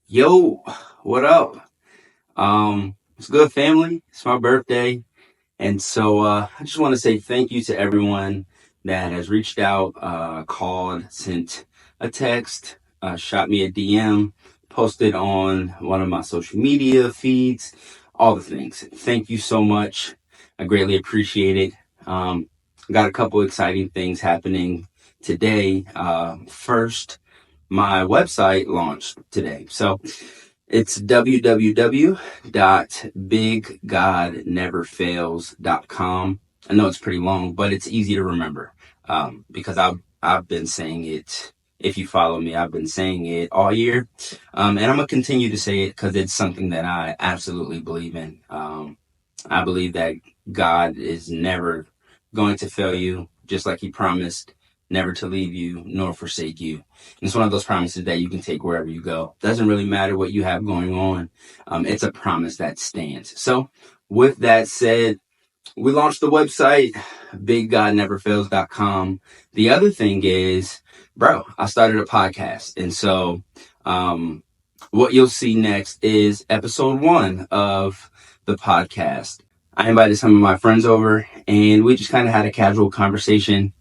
Yo, what up? It's good, family. It's my birthday. And so I just want to say thank you to everyone that has reached out, called, sent a text, shot me a DM, posted on one of my social media feeds, all the things. Thank you so much. I greatly appreciate it. Got a couple exciting things happening today. First, my website launched today. So it's www.biggodneverfails.com. I know it's pretty long, but it's easy to remember because I've been saying it. If you follow me, I've been saying it all year, and I'm gonna continue to say it because it's something that I absolutely believe in. I believe that God is never going to fail you, just like He promised never to leave you nor forsake you. And it's one of those promises that you can take wherever you go. Doesn't really matter what you have going on. It's a promise that stands. So, with that said, we launched the website, biggodneverfails.com. The other thing is, bro, I started a podcast. And so, what you'll see next is episode 1 of the podcast. I invited some of my friends over and we just kind of had a casual conversation.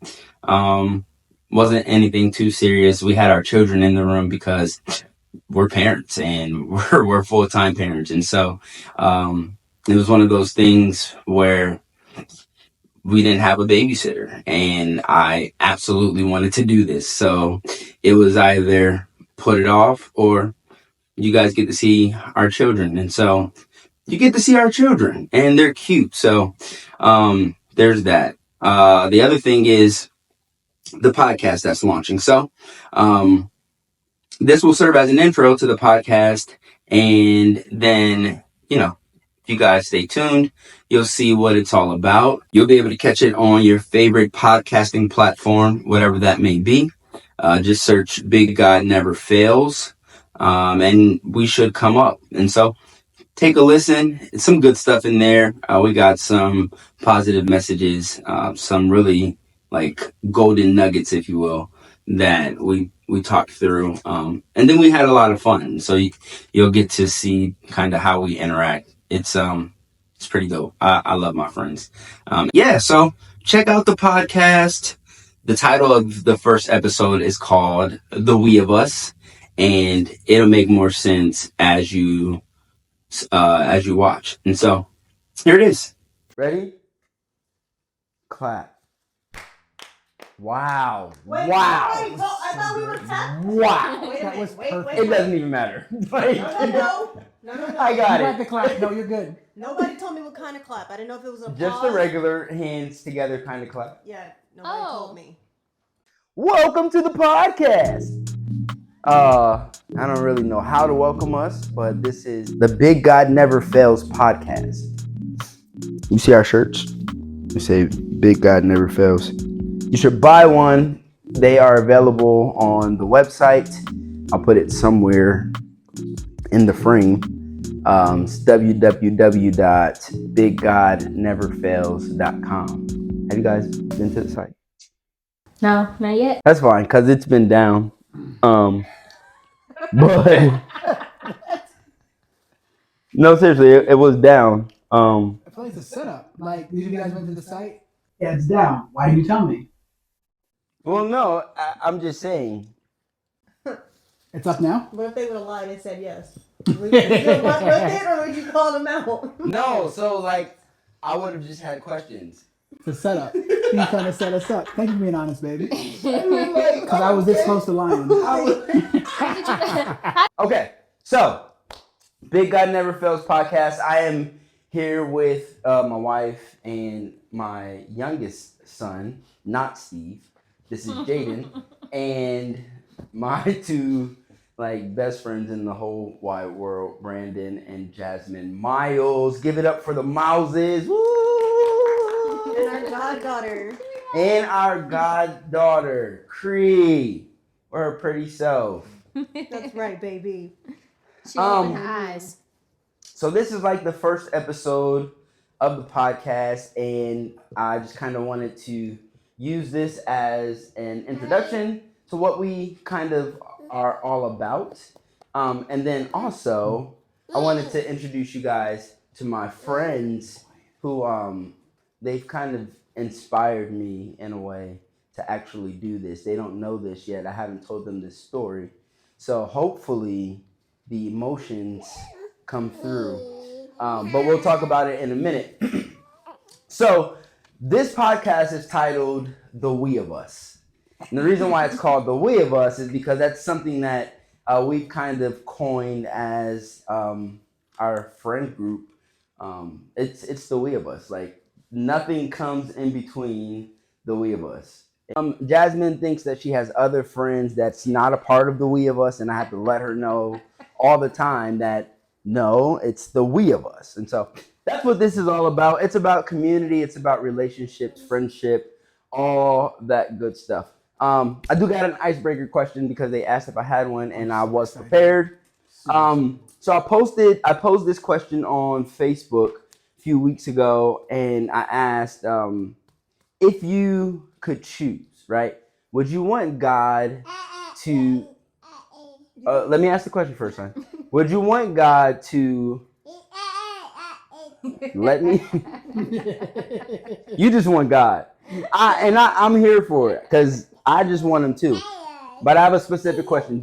Wasn't anything too serious. We had our children in the room because we're parents and we're full-time parents. And so, it was one of those things where we didn't have a babysitter and I absolutely wanted to do this. So it was either put it off or you guys get to see our children. And so you get to see our children and they're cute. So, there's that. The other thing is the podcast that's launching. So, this will serve as an intro to the podcast. And then, if you guys stay tuned, you'll see what it's all about. You'll be able to catch it on your favorite podcasting platform, whatever that may be. Just search Big God Never Fails. And we should come up. And so take a listen. It's some good stuff in there. We got some positive messages, some really like golden nuggets, if you will, that we talked through. And then we had a lot of fun. So you'll get to see kind of how we interact. It's pretty dope. I love my friends. So check out the podcast. The title of the first episode is called The We of Us, and it'll make more sense as you watch. And so here it is. Ready? Clap. Wow. Wait, wow. Wait, I thought we were tapping. Wow. Wait a That minute. was Wait. perfect. It doesn't even matter. No. I got You it. got the clap. No, you're good. Nobody told me what kind of clap. I didn't know if it was a Just pause. a regular hands together kind of clap. Yeah, nobody told me. Welcome to the podcast. I don't really know how to welcome us, but this is the Big God Never Fails podcast. You see our shirts? We say Big God Never Fails. You should buy one. They are available on the website. I'll put it somewhere in the frame. It's www.biggodneverfails.com. Have you guys been to the site? No, not yet. That's fine, because it's been down. But no, seriously, it was down. I feel like it's a setup. Like, did you guys went to the site? Yeah, it's down. Why didn't you tell me? Well, no, I'm just saying. It's up now? What if they would have lied and said yes? Would you run with it or would you call them out? No, so like, I would have just had questions. It's a setup. He's trying to set us up. Thank you for being honest, baby. Because Because I was this close to lying. Okay, so Big God Never Fails podcast. I am here with my wife and my youngest son, not Steve. This is Jaden, and my two best friends in the whole wide world, Brandon and Jasmine Miles. Give it up for the Mileses. Woo! And our goddaughter. And our goddaughter, Cree, or her pretty self. That's right, baby. She opened her eyes. So this is like the first episode of the podcast, and I just kind of wanted to use this as an introduction to what we kind of are all about. And then also, I wanted to introduce you guys to my friends who they've kind of inspired me in a way to actually do this. They don't know this yet. I haven't told them this story. So hopefully the emotions come through. But we'll talk about it in a minute. So this podcast is titled The We of Us. And the reason why it's called The We of Us is because that's something that we've kind of coined as our friend group. It's the we of us. Like nothing comes in between the we of us. Jasmine thinks that she has other friends that's not a part of the we of us, and I have to let her know all the time that no, it's the we of us. And so that's what this is all about. It's about community. It's about relationships, friendship, all that good stuff. I do got an icebreaker question because they asked if I had one, and I was prepared. So I posed this question on Facebook a few weeks ago, and I asked if you could choose, right? Would you want God to? Let me ask the question first, son. Would you want God to let me? You just want God, I'm here for it because I just want Him too. But I have a specific question.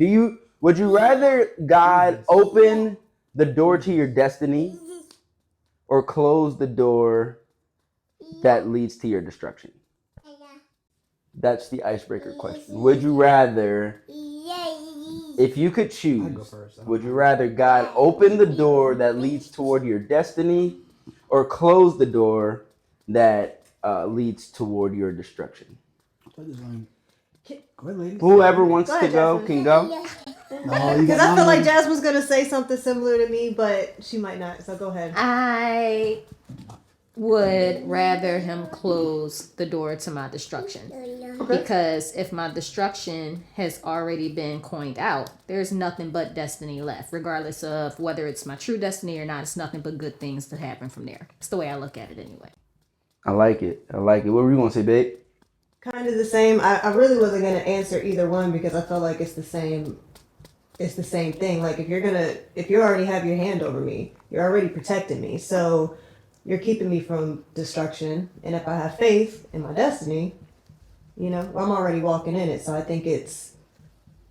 Would you rather God open the door to your destiny or close the door that leads to your destruction? That's the icebreaker question. Would you rather, if you could choose, would you rather God open the door that leads toward your destiny or close the door that leads toward your destruction? Go ahead, ladies. Whoever wants to go Jasmine. can go. No, you Because got I feel like one. Jasmine's gonna say something similar to me, but she might not. So go ahead. I would rather him close the door to my destruction. Because if my destruction has already been coined out, there's nothing but destiny left. Regardless of whether it's my true destiny or not, it's nothing but good things to happen from there. It's the way I look at it anyway. I like it. What were you going to say, babe? Kind of the same. I really wasn't gonna answer either one because I felt like it's the same. It's the same thing. Like if you already have your hand over me, you're already protecting me. So you're keeping me from destruction. And if I have faith in my destiny, I'm already walking in it. So I think it's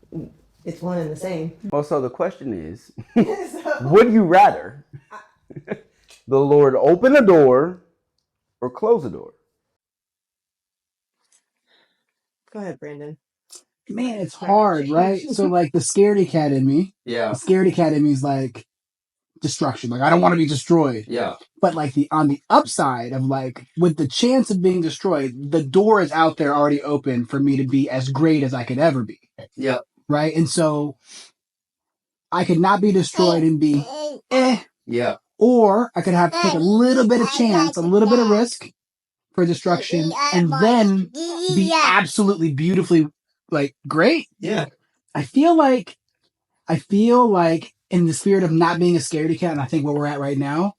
one and the same. Well, so the question is, So- would you rather the Lord open a door or close a door? Go ahead, Brandon. Man, it's hard, right? So like the scaredy cat in me, Yeah. the scaredy cat in me is like destruction. Like I don't want to be destroyed. Yeah. But like on the upside of like with the chance of being destroyed, the door is out there already open for me to be as great as I could ever be. Yeah. Right? And so I could not be destroyed and be Yeah. or I could have to take a little bit of chance, a little bit of risk for destruction, and then be absolutely beautifully like great. Yeah. I feel like in the spirit of not being a scaredy cat, and I think where we're at right now,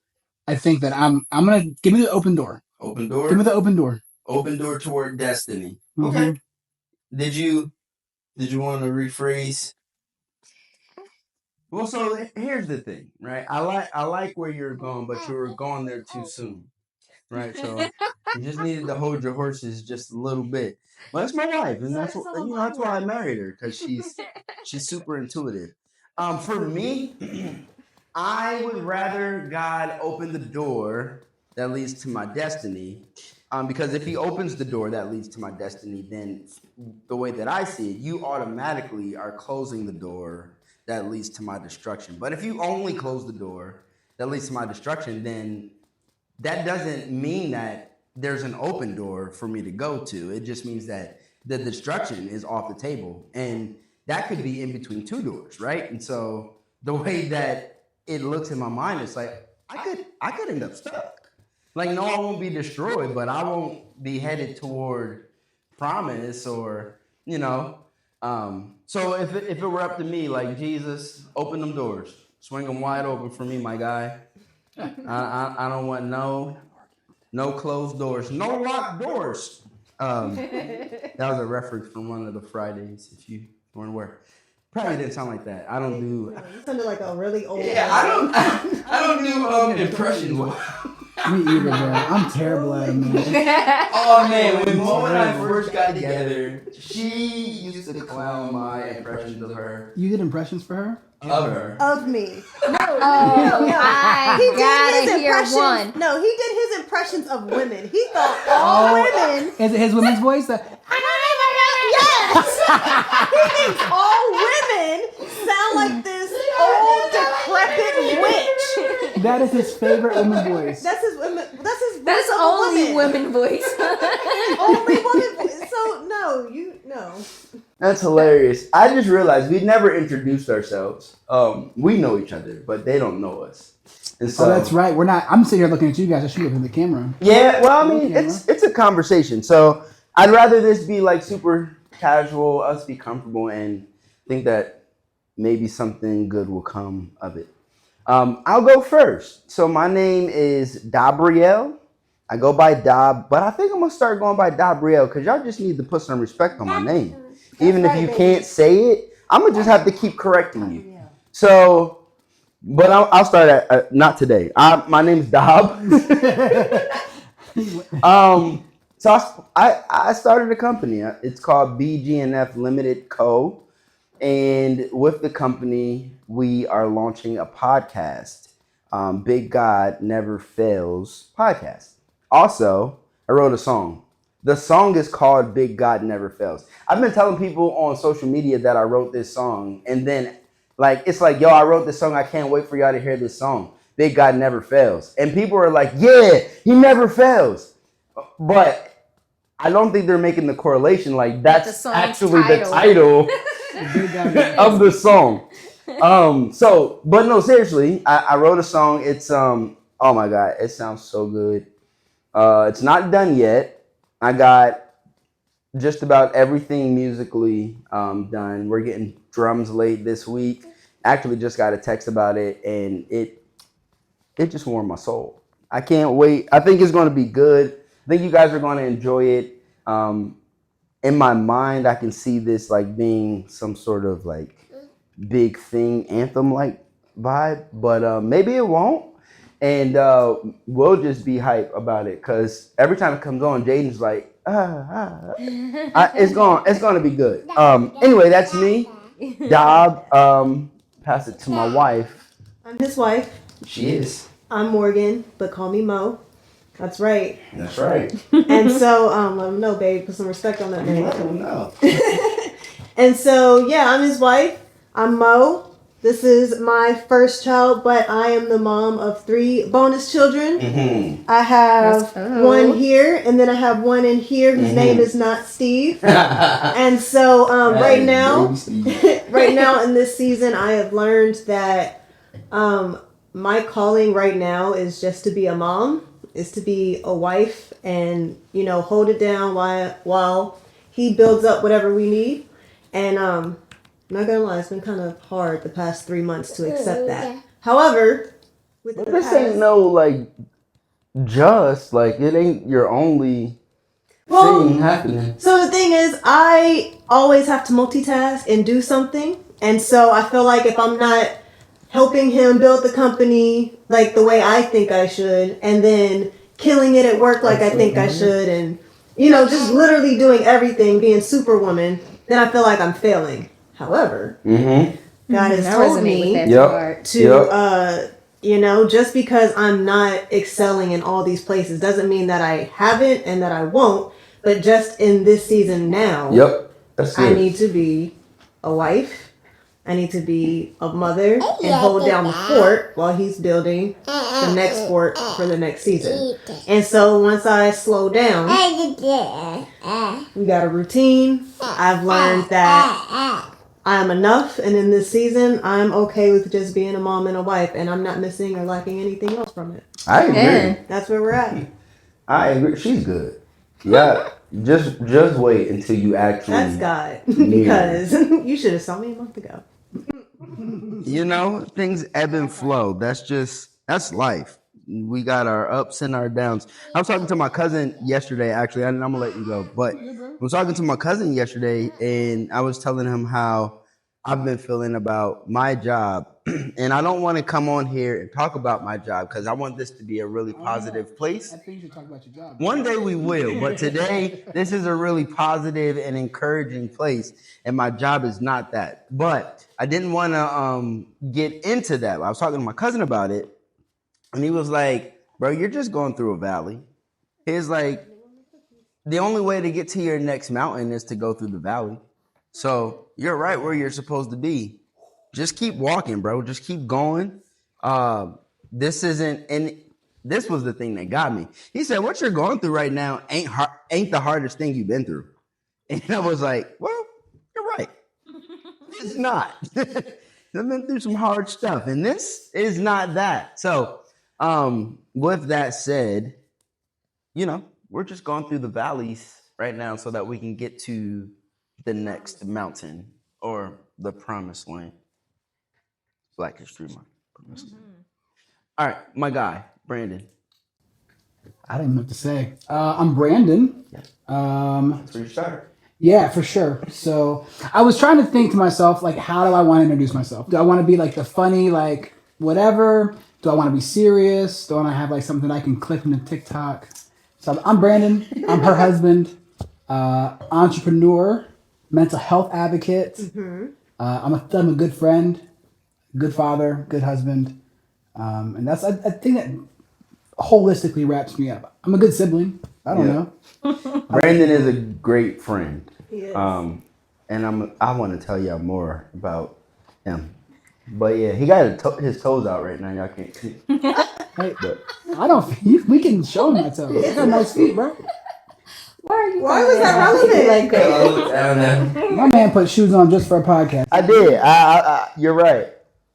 I think that I'm gonna give me the open door. Open door? Give me the open door. Open door toward destiny. Mm-hmm. Okay. Did you want to rephrase? Well, so here's the thing, right? I like where you're going, but you were going there too soon. Right? So you just needed to hold your horses just a little bit. Well, that's my wife, and that's why I married her, because she's super intuitive. For me, I would rather God open the door that leads to my destiny. Because if He opens the door that leads to my destiny, then the way that I see it, you automatically are closing the door that leads to my destruction. But if you only close the door that leads to my destruction, then that doesn't mean that there's an open door for me to go to. It just means that the destruction is off the table. And that could be in between two doors, right? And so the way that it looks in my mind, it's like, I could end up stuck. Like, no, I won't be destroyed, but I won't be headed toward promise or, So if it were up to me, like, Jesus, open them doors. Swing them wide open for me, my guy. I don't want no closed doors, no locked doors. That was a reference from one of the Fridays, if you weren't aware. Probably didn't sound like that. I don't do. No, you sounded like a really old. Yeah, I don't do impressions. Me either, bro. I'm terrible at them, man. Oh man, when Mo and I first got together, she used to clown my impressions of her. You did impressions for her? Of her. Of me. Oh, I He did gotta his hear impressions. one. No, he did his impressions of women. He thought all women. Is it his women's voice? Yes. He thinks all women sound like this old decrepit witch. That is his favorite woman voice. That's his women. That's his. That's voice of a only woman. women voice. Only woman voice. So no, no. That's hilarious. I just realized we never introduced ourselves. We know each other, but they don't know us. And so, Oh, that's right. We're not. I'm sitting here looking at you guys. I shoot up in the camera. Yeah, well, I mean, Okay, it's a conversation. So I'd rather this be like super casual, us be comfortable, and think that maybe something good will come of it. I'll go first. So my name is Dabriel. I go by Dab, but I think I'm gonna start going by Dabriel because y'all just need to put some respect on my name. Even if you can't say it, I'm gonna just have to keep correcting you. So, but I'll start at not today. My name is Dab. So I started a company. It's called BGNF Limited Co. And with the company, we are launching a podcast. Big God Never Fails podcast. Also, I wrote a song. The song is called Big God Never Fails. I've been telling people on social media that I wrote this song, and then it's like, yo, I wrote this song. I can't wait for y'all to hear this song. Big God Never Fails. And people are like, yeah, he never fails. But I don't think they're making the correlation. Like, that's actually the title of the song. But no, seriously, I wrote a song. It's oh my God, it sounds so good. It's not done yet. I got just about everything musically done. We're getting drums late this week. Actually just got a text about it, and it just warmed my soul. I can't wait. I think it's going to be good. I think you guys are going to enjoy it. In my mind, I can see this like being some sort of like big thing, anthem like vibe, but maybe it won't. And we'll just be hype about it because every time it comes on, Jaden's like, it's going to be good. Anyway, that's me, Dab. Pass it to my wife. I'm his wife. She is. I'm Morgan, but call me Mo. That's right. That's right. And so, let him know, babe, put some respect on that name. Let him know. And so, yeah, I'm his wife. I'm Mo. This is my first child, but I am the mom of 3 bonus children. Mm-hmm. I have one here, and then I have one in here whose name is not Steve. And so, right now in this season, I have learned that my calling right now is just to be a mom, is to be a wife, and hold it down while he builds up whatever we need. And I'm not gonna lie, it's been kind of hard the past 3 months to accept that. However, this ain't no like just like it ain't your only thing happening. So the thing is, I always have to multitask and do something, and so I feel like if I'm not helping him build the company like the way I think I should, and then killing it at work like I think I should, and just literally doing everything, being Superwoman, then I feel like I'm failing. However, God has told me to, just because I'm not excelling in all these places doesn't mean that I haven't and that I won't, but just in this season now, I need to be a wife. I need to be a mother and hold down the fort while he's building the next fort for the next season. And so once I slow down, we got a routine. I've learned that I'm enough, and in this season, I'm okay with just being a mom and a wife, and I'm not missing or lacking anything else from it. I agree. That's where we're at. I agree. She's good. Yeah, just wait until you actually. That's God, because you should have saw me a month ago. Things ebb and flow. That's life. We got our ups and our downs. I was talking to my cousin yesterday, actually, and I'm gonna let you go. But I was talking to my cousin yesterday, and I was telling him how I've been feeling about my job. And I don't want to come on here and talk about my job because I want this to be a really positive place. I think you should talk about your job. One day we will, but today this is a really positive and encouraging place, and my job is not that. But I didn't want to get into that. I was talking to my cousin about it, and he was like, "Bro, you're just going through a valley." He's like, "The only way to get to your next mountain is to go through the valley. So you're right where you're supposed to be. Just keep walking, bro. Just keep going. This isn't." And this was the thing that got me. He said, "What you're going through right now ain't the hardest thing you've been through." And I was like, "Well, you're right. It's not." I've been through some hard stuff, and this is not that. So, with that said, we're just going through the valleys right now so that we can get to the next mountain or the promised land. Black History Month. All right, my guy, Brandon. I don't know what to say. I'm Brandon. That's where you start. Yeah, for sure. So I was trying to think to myself, like, how do I want to introduce myself? Do I want to be like the funny, like, whatever? Do I want to be serious? Do I want to have like something I can clip into TikTok? So I'm Brandon. I'm her husband, entrepreneur, mental health advocate. I'm a good friend, good father, good husband. And that's, I think that holistically wraps me up. I'm a good sibling. I don't know. Brandon is a great friend. He is. And I want to tell y'all more about him. But yeah, he got his toes out right now. Y'all can't see. Hey, I don't. We can show him my toes. He got nice feet, bro. Why was that relevant? Like that? I don't know. My man put shoes on just for a podcast. I did. I you're right.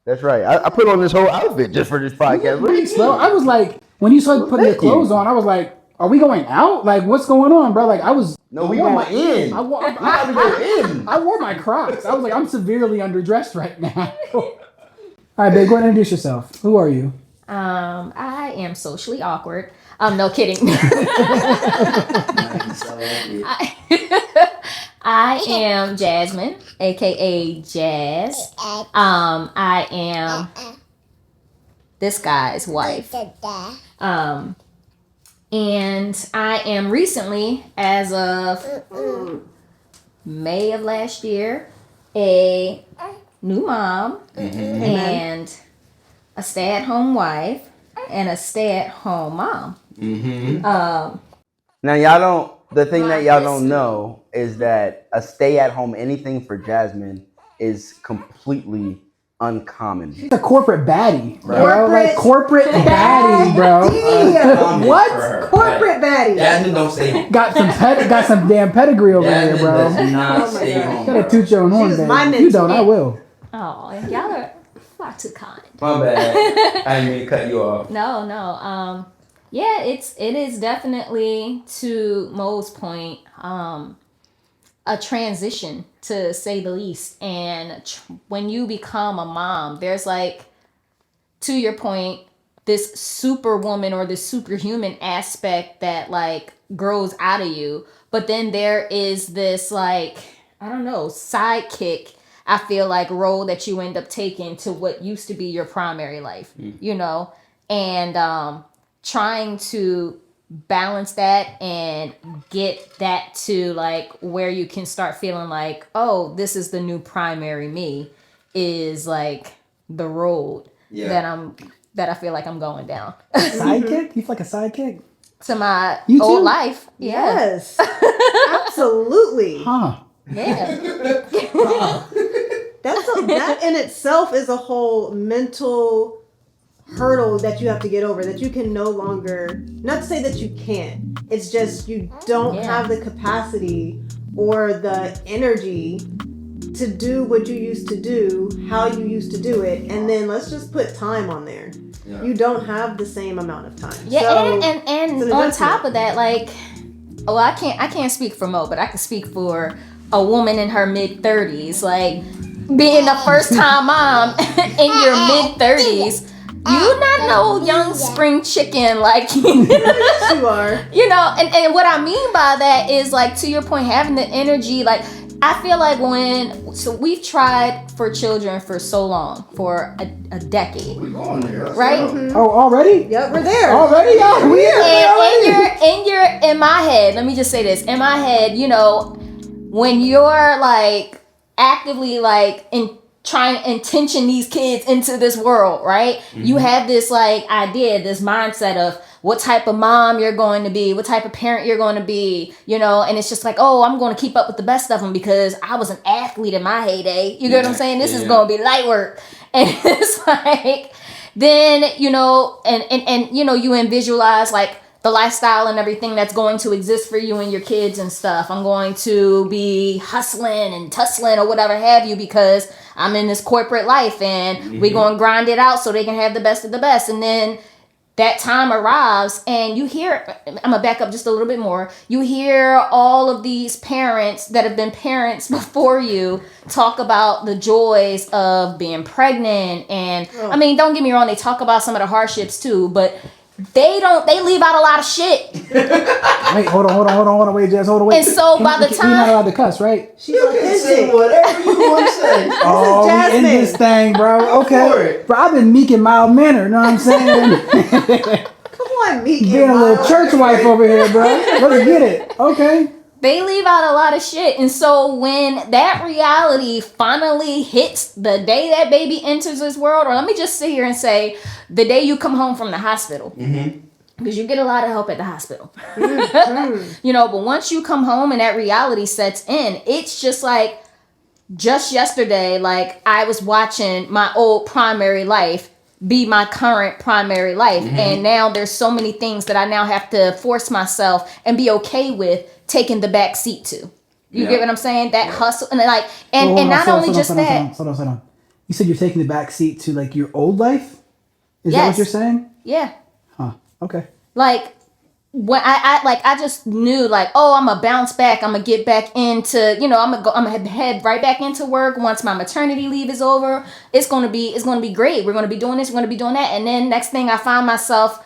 That's right. I put on this whole outfit just for this podcast. Thanks, bro. I was like, when you started putting your clothes on, I was like, are we going out? Like, what's going on, bro? Like, I was. No, we going in. I wore my Crocs. I was like, I'm severely underdressed right now. All right, babe, go ahead and introduce yourself. Who are you? I am socially awkward. No kidding. I am Jasmine, aka Jazz. I am this guy's wife. And I am recently, as of May of last year, a new mom and a stay-at-home wife and a stay-at-home mom. Now y'all don't. The thing that y'all don't know is that a stay-at-home anything for Jasmine is completely uncommon. She's a corporate baddie, bro. Like corporate baddie, bro. What? Corporate baddie. Jasmine don't stay home. Got some damn pedigree over here, Jasmine bro. does not Oh my stay God. home. Gotta toot your own horn, was my baby. mentor. You don't, I will. Oh, and y'all are far too kind. My bad. I didn't mean to cut you off. No. Yeah, it is definitely, to Mo's point, a transition, to say the least. And when you become a mom, there's like, to your point, this superwoman or this superhuman aspect that like grows out of you. But then there is this like, I don't know, sidekick, I feel like, role that you end up taking to what used to be your primary life, and trying to balance that and get that to like where you can start feeling like, oh, this is the new primary me, is like the road that I feel like I'm going down. Sidekick? You feel like a sidekick? To my You old too? life. Yeah. Yes. Absolutely. Huh. Yeah. That in itself is a whole mental hurdle that you have to get over, that you can no longer, not to say that you can't, it's just you don't have the capacity or the energy to do what you used to do, how you used to do it, and then let's just put time on there. Yeah. You don't have the same amount of time. Yeah, so, and on top of that, like, well, I can't speak for Mo, but I can speak for a woman in her mid-30s, like being the first time mom in your mid-30s. You not no young spring chicken, like yes, you are. You know, and what I mean by that is, like, to your point, having the energy, like, I feel like so we've tried for children for so long, for a decade, We're going there. right? Oh, already? Yep, we're there. Already? Yeah, we And in my head, let me just say this. In my head, you know, when you're like actively like trying to intention these kids into this world, right? You have this like idea, this mindset of what type of mom you're going to be, what type of parent you're going to be, you know, and it's just like, oh, I'm going to keep up with the best of them because I was an athlete in my heyday. You get what I'm saying? This is going to be light work. And it's like, then, you know, and you know, you visualize like the lifestyle and everything that's going to exist for you and your kids and stuff. I'm going to be hustling and tussling or whatever have you because I'm in this corporate life and we're going to grind it out so they can have the best of the best. And then that time arrives and you hear, I'm going to back up just a little bit more. You hear all of these parents that have been parents before you talk about the joys of being pregnant. And I mean, don't get me wrong, they talk about some of the hardships too, but they leave out a lot of shit. Wait, hold on, wait, Jazz, hold on, wait. And so by the You're not time, allowed to cuss, right? She's You can say authentic. whatever you want to say. Oh, we in Jasmine. this thing, bro. for Okay. it. Bro, I've been meek and mild mannered, know what I'm saying? Come on, Meek. Being a little church wife over here, bro. Let's get it. Okay. they leave out a lot of shit. And so when that reality finally hits the day that baby enters this world, or let me just sit here and say the day you come home from the hospital, because you get a lot of help at the hospital, you know, but once you come home and that reality sets in, it's just like, just yesterday, like I was watching my old primary life be my current primary life. And now there's so many things that I now have to force myself and be okay with taking the back seat to. You get what I'm saying? That hustle and like, and Hold on, not hold only on, just hold on, that. Hold on. You said you're taking the back seat to like your old life? Is that Yes. what you're saying? Yeah. Huh. Okay. Like when I just knew like, oh, I'm gonna bounce back. I'm gonna get back into, you know, I'm gonna head right back into work once my maternity leave is over. It's gonna be great. We're gonna be doing this. We're gonna be doing that. And then next thing I find myself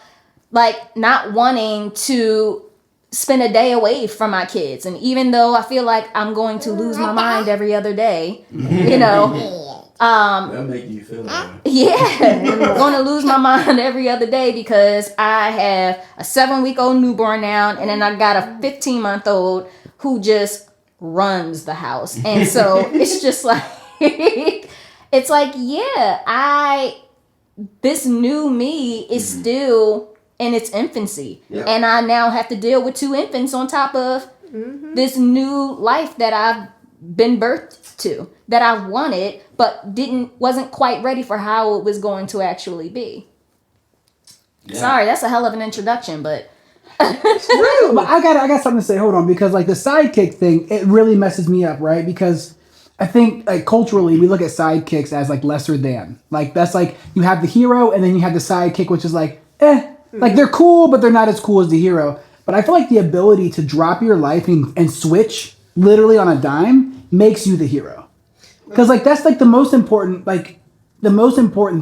like not wanting to spend a day away from my kids. And even though I feel like I'm going to lose my mind every other day, you know, That'll make you feel that way. yeah, I'm going to lose my mind every other day because I have a 7-week-old newborn now, and then I got a 15-month-old who just runs the house. And so it's just like, it's like, yeah, this new me is still in its infancy. Yeah. And I now have to deal with 2 infants on top of this new life that I've been birthed to, that I wanted, but wasn't quite ready for how it was going to actually be. Yeah. Sorry, that's a hell of an introduction, but But I got something to say. Hold on, because like the sidekick thing, it really messes me up, right? Because I think like culturally we look at sidekicks as like lesser than. Like that's like you have the hero and then you have the sidekick, which is like, like they're cool, but they're not as cool as the hero. But I feel like the ability to drop your life and switch literally on a dime makes you the hero. Because like that's like the most important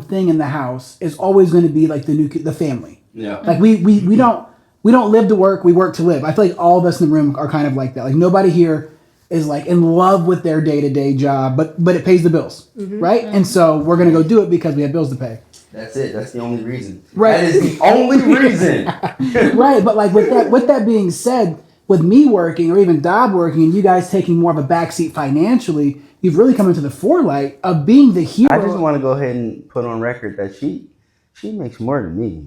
thing in the house is always going to be like the family. Yeah. Like we don't live to work, we work to live. I feel like all of us in the room are kind of like that. Like nobody here is like in love with their day-to-day job, but it pays the bills, right? And so we're gonna go do it because we have bills to pay. That's it. That's the only reason. Right. That is the only reason. Right, but like with that being said, with me working or even Dob working and you guys taking more of a backseat financially, you've really come into the forelight of being the hero. I just want to go ahead and put on record that she makes more than me.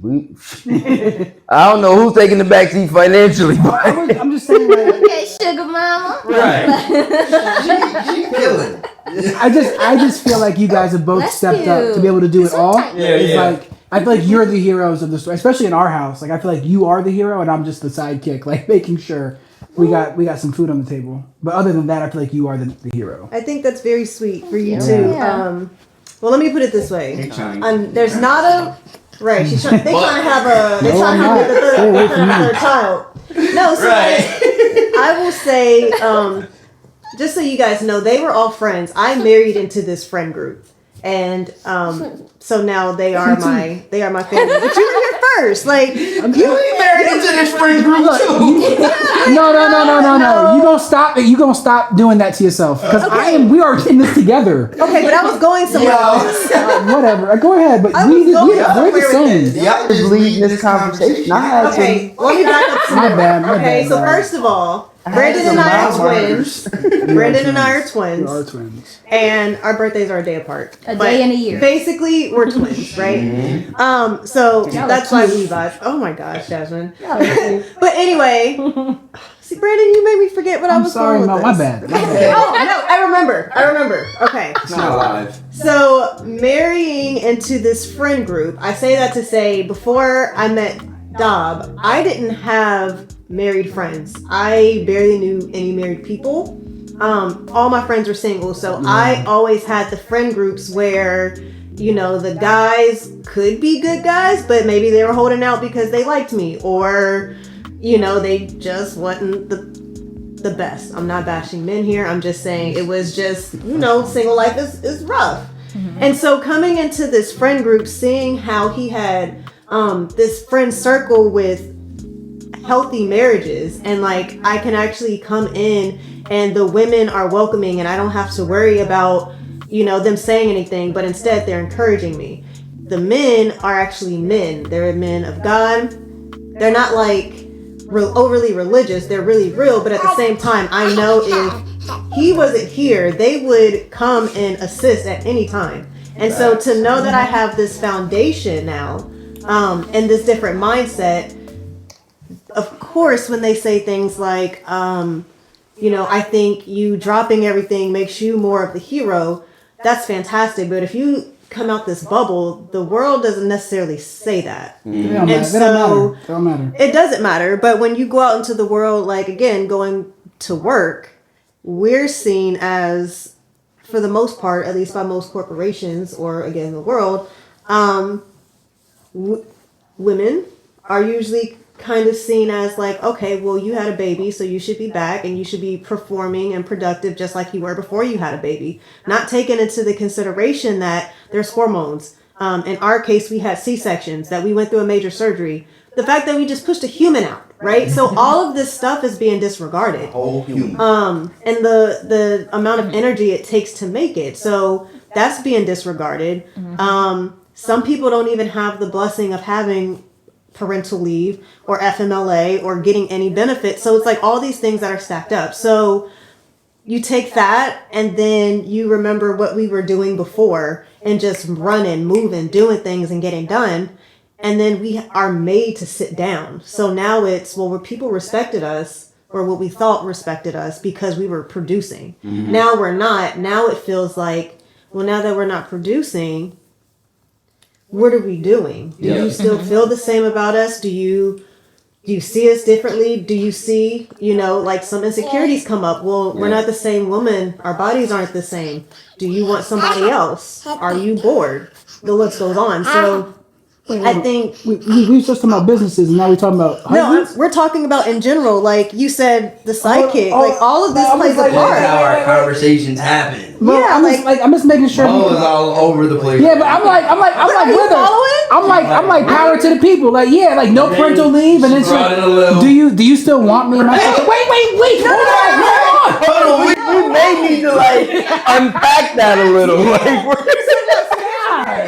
I don't know who's taking the backseat financially, but I'm just saying, like, okay, sugar mama. right. she killing it. I just feel like you guys have both Bless stepped up you. to be able to do it all. Sometimes- Yeah, It's yeah. like I feel like you're the heroes of the story, especially in our house. Like I feel like you are the hero and I'm just the sidekick, like making sure we got some food on the table. But other than that, I feel like you are the hero. I think that's very sweet for you Yeah. too. Yeah. Well, let me put it this way. trying. There's not a right. They trying to have a. They No, trying to I'm have the not. Stay away from me. third child. No, so I will say, just so you guys know, they were all friends. I married into this friend group, and so now they are my family. But you were here first. Like, You ain't married into this friend group too. No. You gonna stop doing that to yourself. Because we are in this together. okay, but I was going somewhere else. Whatever. Go ahead. But we're the same. Y'all just leading this conversation. I had Okay, let me back up. My bad. Okay, so first of all, Brandon and I are twins. Brandon and I are twins. We are twins. And our birthdays are a day apart. A But day and a year. Basically, we're twins, right? So that's why we vibe. Oh my gosh, Jasmine. But anyway, see, Brandon, you made me forget what I I'm was sorry, going with my this. bad. Oh no, I remember. Okay. It's not live. So marrying into this friend group, I say that to say before I met Dob, I didn't have married friends. I barely knew any married people. All my friends were single, so I always had the friend groups where, you know, the guys could be good guys, but maybe they were holding out because they liked me, or, you know, they just wasn't the best. I'm not bashing men here. I'm just saying it was just, you know, single life is rough. And so coming into this friend group, seeing how he had this friend circle with healthy marriages, and like I can actually come in and the women are welcoming and I don't have to worry about, you know, them saying anything, but instead they're encouraging me. The men are actually men. They're men of God. They're not like overly religious. They're really real, but at the same time, I know if he wasn't here, they would come and assist at any time. And so to know that I have this foundation now, and this different mindset, of course, when they say things like, you know, I think you dropping everything makes you more of the hero, that's fantastic. But if you come out this bubble, the world doesn't necessarily say that. And so It don't matter. it doesn't matter. But when you go out into the world, like again, going to work, we're seen as, for the most part, at least by most corporations or again, the world, women are usually kind of seen as like, okay, well, you had a baby, so you should be back and you should be performing and productive just like you were before you had a baby. Not taking into the consideration that there's hormones. In our case, we had C-sections, that we went through a major surgery. The fact that we just pushed a human out, right? So all of this stuff is being disregarded. Whole human. And the amount of energy it takes to make it. So that's being disregarded. Some people don't even have the blessing of having parental leave or FMLA or getting any benefits. So it's like all these things that are stacked up. So you take that and then you remember what we were doing before and just running, moving, doing things and getting done. And then we are made to sit down. So now it's, well, where people respected us, or what we thought respected us because we were producing. Now we're not. Now it feels like, well, now that we're not producing, what are we doing? Do you still feel the same about us? Do you see us differently? Do you see, you know, like some insecurities come up? Well, we're not the same woman. Our bodies aren't the same. Do you want somebody else? Are you bored? The list goes on. So I think we just talking about businesses, and now we're talking about husbands? we're talking about in general. Like you said, the sidekick. Like all of this plays a That's part. how our conversations happen. Well, Yeah, I'm just making sure. Mo is all over the place. Yeah, but I'm like you with her. following? I'm like power to the people. Like, yeah, like no parental leave, and then she's brought like, in a little- do you still want me in my house? Wait, hold on. We may need to like unpack that a little. Like,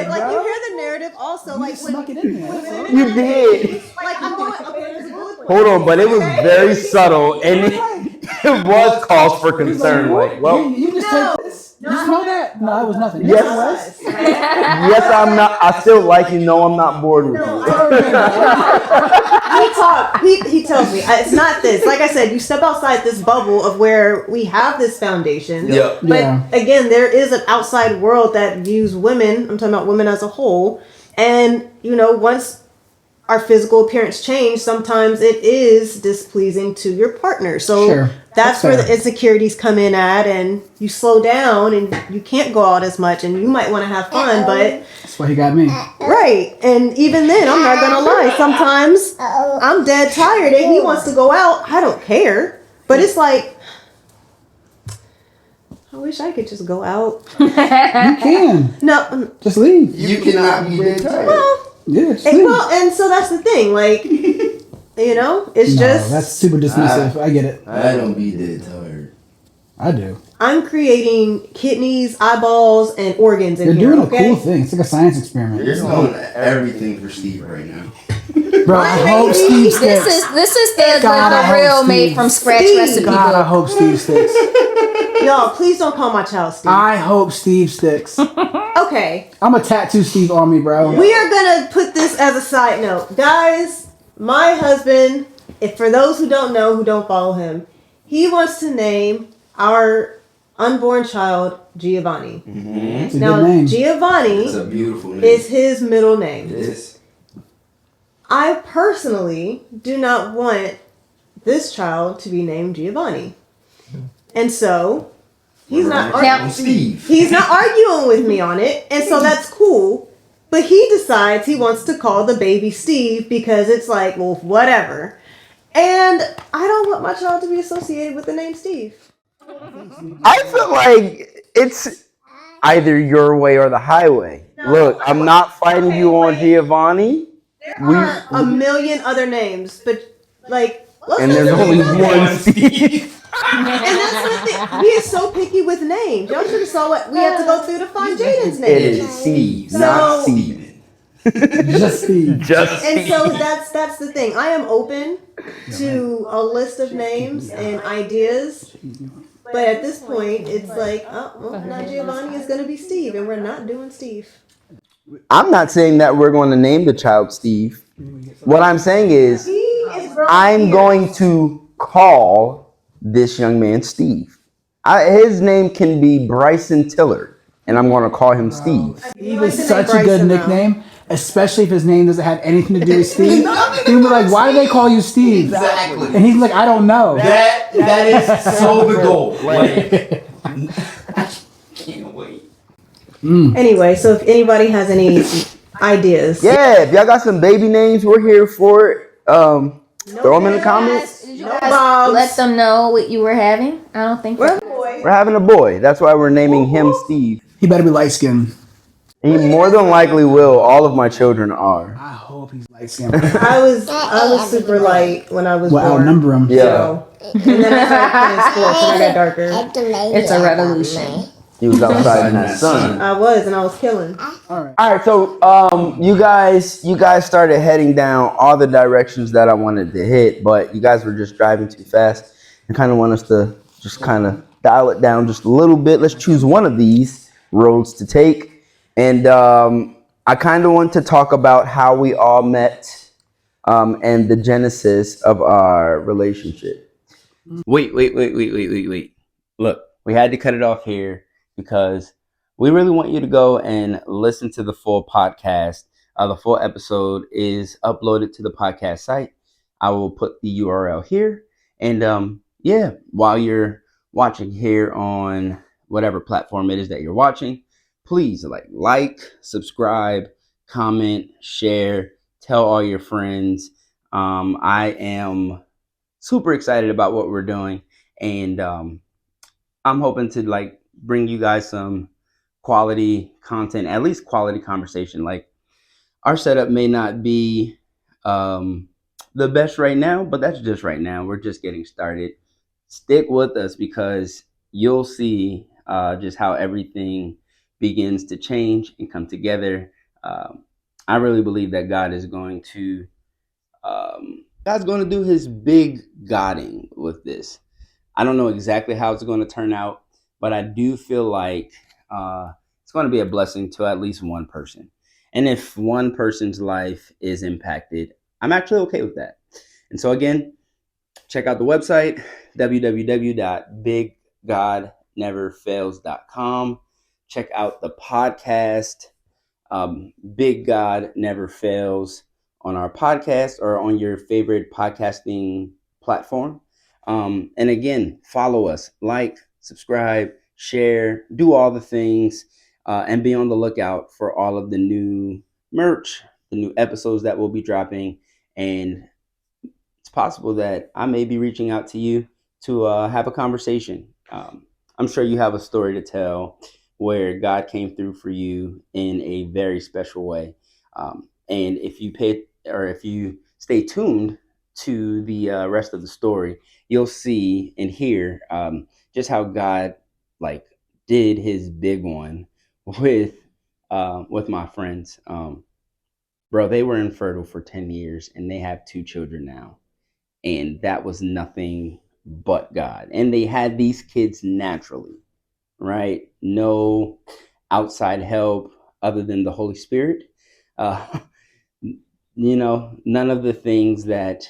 Like you hear the narrative also. Like Snuck it in there. That's all. you did. Like I'm going. Okay, there's a bullet point. Hold on, but it was very subtle, and it was cause for concern. Like, well, You just No. take this. You smell that? No, it was nothing. Yes. Yes, it was. yes, I'm not. I still like you. No, I'm not bored with you. He tells me it's not this. Like I said, you step outside this bubble of where we have this foundation. Yep. But Yeah. again, there is an outside world that views women. I'm talking about women as a whole. And you know, once our physical appearance change, sometimes it is displeasing to your partner. So Sure. that's That's where fair. the insecurities come in at, and you slow down and you can't go out as much, and you might want to have fun, but That's why he got me. right. And even then, I'm not gonna lie. Sometimes I'm dead tired and he wants to go out. I don't care. But it's like, I wish I could just go out. You can No, just leave. You cannot be dead tired. well, Yeah, And, Steve. well, and so that's the thing. Like, you know, it's No, just that's super dismissive. I get it. I don't be that tired. I do. I'm creating kidneys, eyeballs, and organs in You're here. doing a Okay. cool thing. It's like a science experiment. You're doing everything for Steve right now. Bro, I hope Steve sticks. This is the God, I hope real Steve- made from scratch Steve. recipe God, I book. hope Steve sticks. Y'all, please don't call my child Steve. I hope Steve sticks. Okay. I'm a tattoo Steve on me, bro. We are gonna put this as a side note, guys. My husband, if for those who don't know, who don't follow him, he wants to name our unborn child Giovanni. It's a Now, good name. Giovanni It's a beautiful name. is his middle name. It is. I personally do not want this child to be named Giovanni, and so he's not Now- Steve. he's not arguing with me on it, and so that's cool. But he decides he wants to call the baby Steve because it's like, well, whatever. And I don't want my child to be associated with the name Steve. I feel like it's either your way or the highway. Look, I'm not fighting you on Giovanni. There are a million other names, but like, let's And not there's do only that. one Steve. And that's the thing. He is so picky with names. Y'all should have saw what we had to go through to find Jaden's It name. is Steve, So- not Steven. Just Steve. Just And Steve. so that's the thing. I am open to a list of names and ideas, but at this point, it's like, oh, well, now Giovanni is going to be Steve, and we're not doing Steve. I'm not saying that we're going to name the child Steve. What I'm saying is He is growing I'm here. going to call this young man Steve. His name can be Bryson Tiller, and I'm going to call him Steve. Steve like is the name such a good Bryson, though. nickname, especially if his name doesn't have anything to do with Steve. He'll be like, why do they call you Steve? Exactly. And he's like, I don't know. That is so the goal. Like, I can't wait. Anyway, so if anybody has any ideas, Yeah, if y'all got some baby names, we're here for it. Throw them in the comments. Did you No guys Bobs. let them know what you were having? I don't think. we're boy. We're having a boy. That's why we're naming him Steve. He better be light skinned. He more than likely will. All of my children are. I hope he's light skinned. I was super light when I was Well, born. outnumber him. Yeah. So, and then I started playing sports and I got darker. It's a revolution. He was outside in that sun. I was, and I was killing. All right. All right, so you guys started heading down all the directions that I wanted to hit, but you guys were just driving too fast and kind of want us to just kind of dial it down just a little bit. Let's choose one of these roads to take, and I kind of want to talk about how we all met and the genesis of our relationship. Wait. Look, we had to cut it off here because we really want you to go and listen to the full podcast. The full episode is uploaded to the podcast site. I will put the URL here. And yeah, while you're watching here on whatever platform it is that you're watching, please like, subscribe, comment, share, tell all your friends. I am super excited about what we're doing, and I'm hoping to bring you guys some quality content, at least quality conversation. Like, our setup may not be the best right now, but that's just right now. We're just getting started. Stick with us because you'll see just how everything begins to change and come together. I really believe that God is going to do his big Godding with this. I don't know exactly how it's going to turn out, but I do feel like it's going to be a blessing to at least one person. And if one person's life is impacted, I'm actually okay with that. And so again, check out the website, www.biggodneverfails.com. Check out the podcast, Big God Never Fails, on our podcast or on your favorite podcasting platform. And again, follow us, like, subscribe, share, do all the things, and be on the lookout for all of the new merch, the new episodes that we'll be dropping. And it's possible that I may be reaching out to you to have a conversation. I'm sure you have a story to tell where God came through for you in a very special way. And if you stay tuned to the rest of the story, you'll see and hear just how God like did his big one with my friends. Bro, they were infertile for 10 years and they have 2 children now. And that was nothing but God. And they had these kids naturally, right? No outside help other than the Holy Spirit. Uh, none of the things that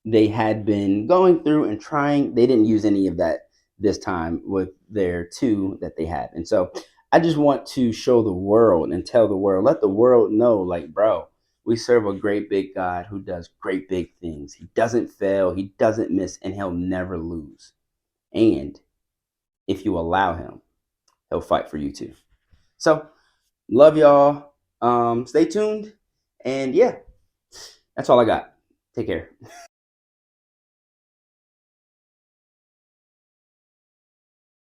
they had been going through and trying, they didn't use any of that this time with their 2 that they had. And so I just want to show the world and tell the world, let the world know, like, bro, we serve a great big God who does great big things. He doesn't fail, he doesn't miss, and he'll never lose. And if you allow him, he'll fight for you too. So love y'all. Stay tuned. And yeah, that's all I got. Take care.